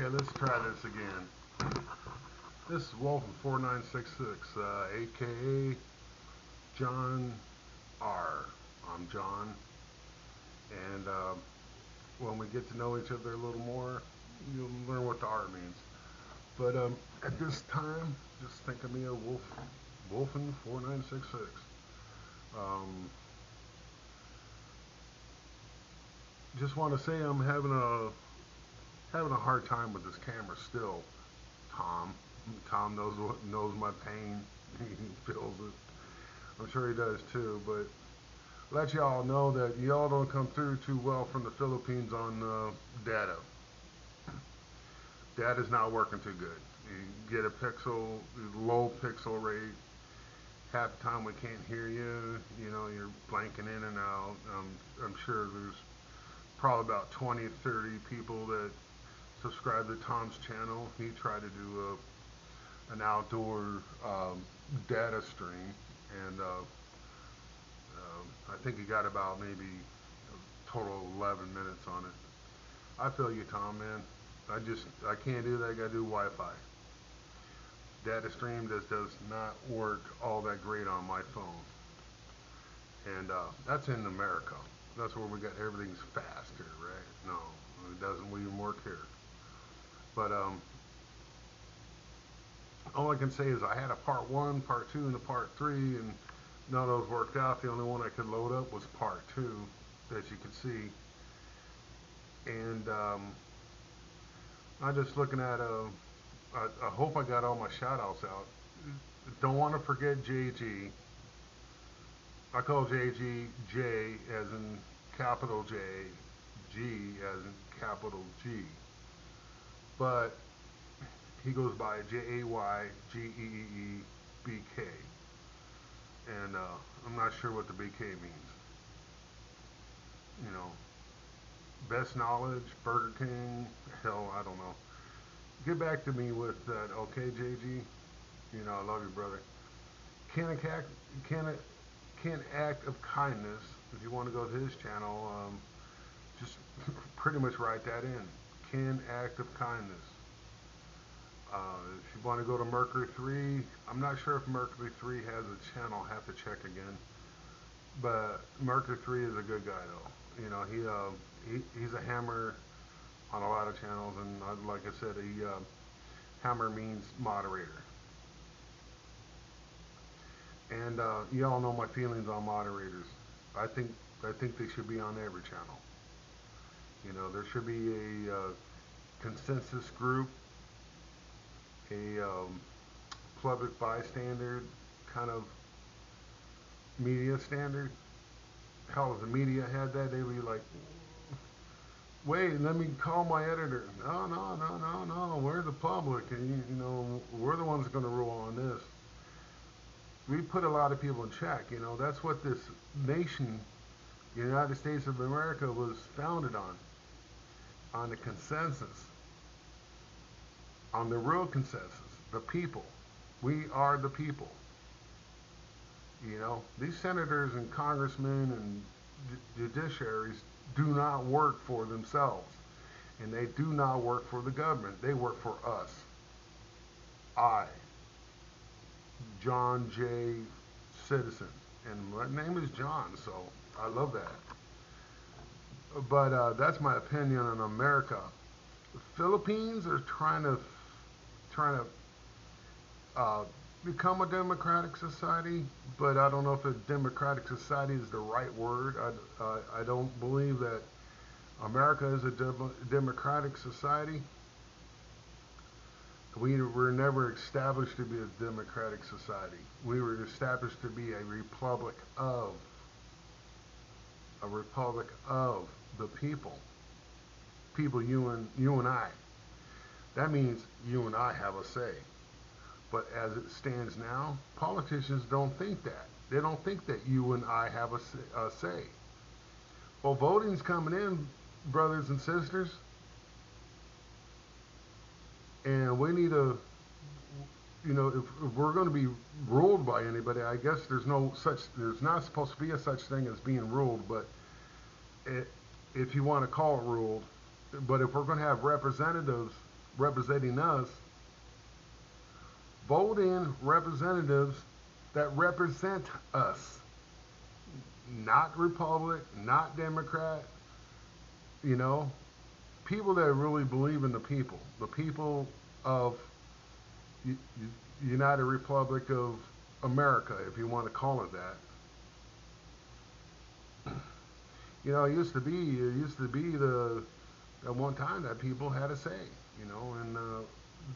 Okay, let's try this again. This is Wolf4966, aka John R. I'm John, and when we get to know each other a little more, you'll learn what the R means. But at this time, just think of me as Wolfen4966. Just want to say I'm having a hard time with this camera still. Tom. Tom knows my pain. He feels it. I'm sure he does too. But let y'all know that y'all don't come through too well from the Philippines on data. Data's not working too good. You get a low pixel rate. Half the time we can't hear you. You know, you're blanking in and out. I'm sure there's probably about 20, 30 people that subscribe to Tom's channel. He tried to do an outdoor data stream, and I think he got about maybe a total of 11 minutes on it. I feel you, Tom, man. I can't do that. I gotta do Wi-Fi. Data stream just does not work all that great on my phone, and that's in America. That's where we got everything's fast here, right? No, it doesn't even work here. But all I can say is I had a part one, part two, and a part three, and none of those worked out. The only one I could load up was part two, as you can see. And I'm just looking at I hope I got all my shout outs out. Don't want to forget JG. I call JG J as in capital J, G as in capital G. But he goes by JAYGEEBK. And I'm not sure what the BK means. You know, best knowledge, Burger King, hell, I don't know. Get back to me with that, okay, JG? You know, I love you, brother. Can act of kindness. If you want to go to his channel, just pretty much write that in. Can act of kindness. If you want to go to Mercury 3, I'm not sure if Mercury 3 has a channel. I'll have to check again. But Mercury 3 is a good guy, though. You know, he's a hammer on a lot of channels, and like I said, hammer means moderator. And y'all know my feelings on moderators. I think they should be on every channel. You know, there should be a consensus group, a public bystander kind of media standard. Hell, if the media had that, they'd be like, wait, let me call my editor. No, we're the public, and you know, we're the ones going to rule on this. We put a lot of people in check. You know, that's what this nation, the United States of America, was founded on the consensus, on the real consensus, the people. We are the people. You know, these senators and congressmen and judiciaries do not work for themselves, and they do not work for the government. They work for us. I, John J. Citizen, and my name is John, so I love that. But that's my opinion on America. The Philippines are trying to become a democratic society, but I don't know if a democratic society is the right word. I don't believe that America is a democratic society. We were never established to be a democratic society. We were established to be a republic of the people. People, you and I. That means you and I have a say. But as it stands now, politicians don't think that. They don't think that you and I have a say. Well, voting's coming in, brothers and sisters. And we need to, you know, if we're going to be ruled by anybody, I guess there's not supposed to be a such thing as being ruled, but if you want to call it ruled, but if we're going to have representatives representing us, vote in representatives that represent us, not Republic, not Democrat, you know, people that really believe in the people of United Republic of America, if you want to call it that. You know, it used to be the at one time that people had a say, and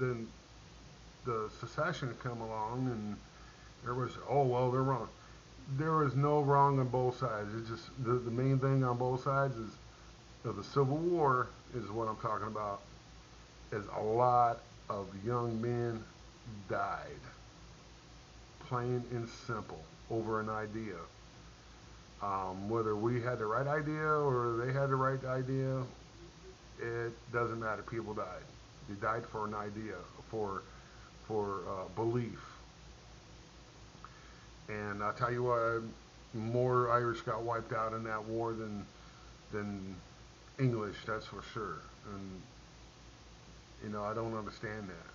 then the secession come along and there was, oh well, they're wrong. There was no wrong on both sides. It's just the main thing on both sides is the Civil War is what I'm talking about. Is a lot of young men died, plain and simple, over an idea. Whether we had the right idea or they had the right idea, it doesn't matter. People died. They died for an idea, for belief. And I'll tell you what, more Irish got wiped out in that war than English. That's for sure. And I don't understand that,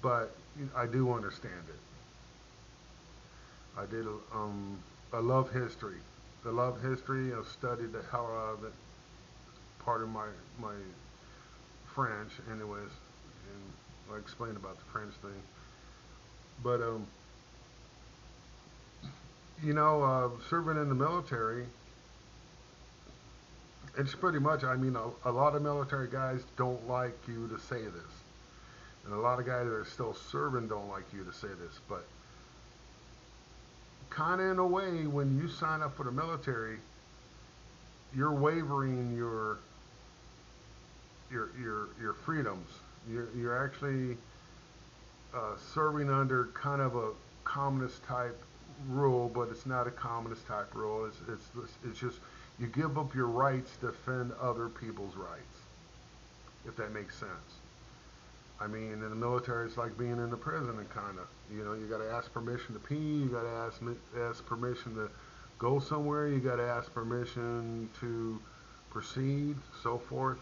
but I do understand it. I did. I love history. I love history. I've studied the hell out of it. Part of my French, anyways, and I explained about the French thing. But serving in the military, it's pretty much. I mean, a lot of military guys don't like you to say this, and a lot of guys that are still serving don't like you to say this. But kind of in a way, when you sign up for the military, you're wavering your freedoms. You're actually serving under kind of a communist type rule, but it's not a communist type rule. It's just you give up your rights to defend other people's rights, if that makes sense. I mean, in the military, it's like being in the prison, and kind of, you got to ask permission to pee, you got to ask permission to go somewhere, you got to ask permission to proceed, so forth.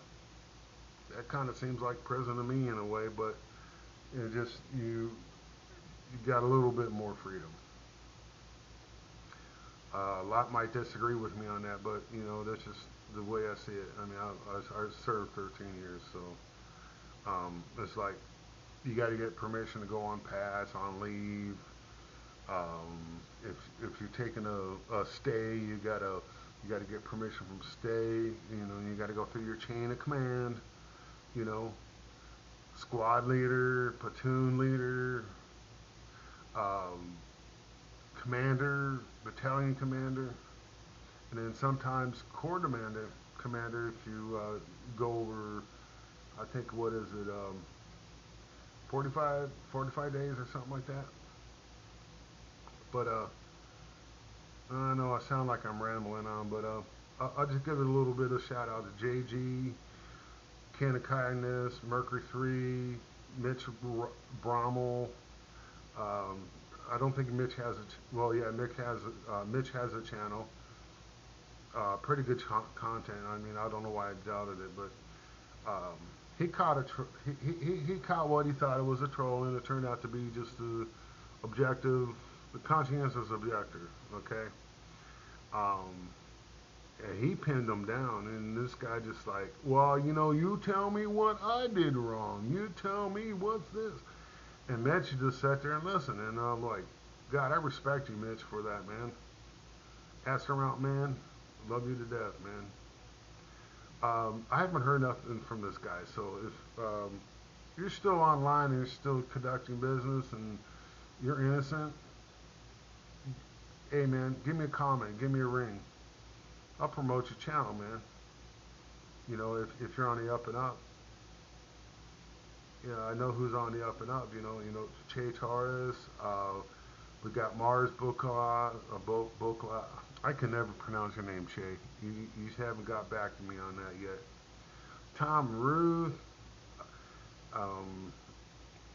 That kind of seems like prison to me in a way, but it just you got a little bit more freedom. A lot might disagree with me on that, but that's just the way I see it. I mean, I served 13 years, so it's like you got to get permission to go on pass, on leave. If you're taking a stay, you gotta get permission from stay. You got to go through your chain of command. You know, squad leader, platoon leader, um, commander, battalion commander, and then sometimes corps commander if you go over, I think, what is it, 45 days or something like that. But I know I sound like I'm rambling on, but I'll just give it a little bit of shout out to JG, Can of Kindness, Mercury 3, Mitch Brommel. Um, I don't think Mitch has a well, yeah, Mitch has a channel. Pretty good content. I mean, I don't know why I doubted it, but he caught he caught what he thought it was a troll, and it turned out to be just the objective, the conscientious objector. Okay, um, and he pinned him down, and this guy just like, well, you tell me what I did wrong. You tell me what's this, and Mitch just sat there and listened, and I'm like, God, I respect you, Mitch, for that, man. Ask around, man. Love you to death, man. I haven't heard nothing from this guy, so if you're still online and you're still conducting business and you're innocent, hey man, give me a comment, give me a ring. I'll promote your channel, man. If you're on the up and up, I know who's on the up and up. Che Torres. We got Mars Bokla. I can never pronounce your name, Che. You haven't got back to me on that yet. Tom Ruth. Um,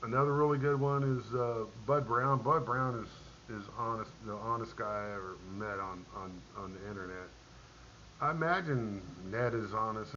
Another really good one is Bud Brown. Bud Brown is honest, the honest guy I ever met on the internet. I imagine Ned is honest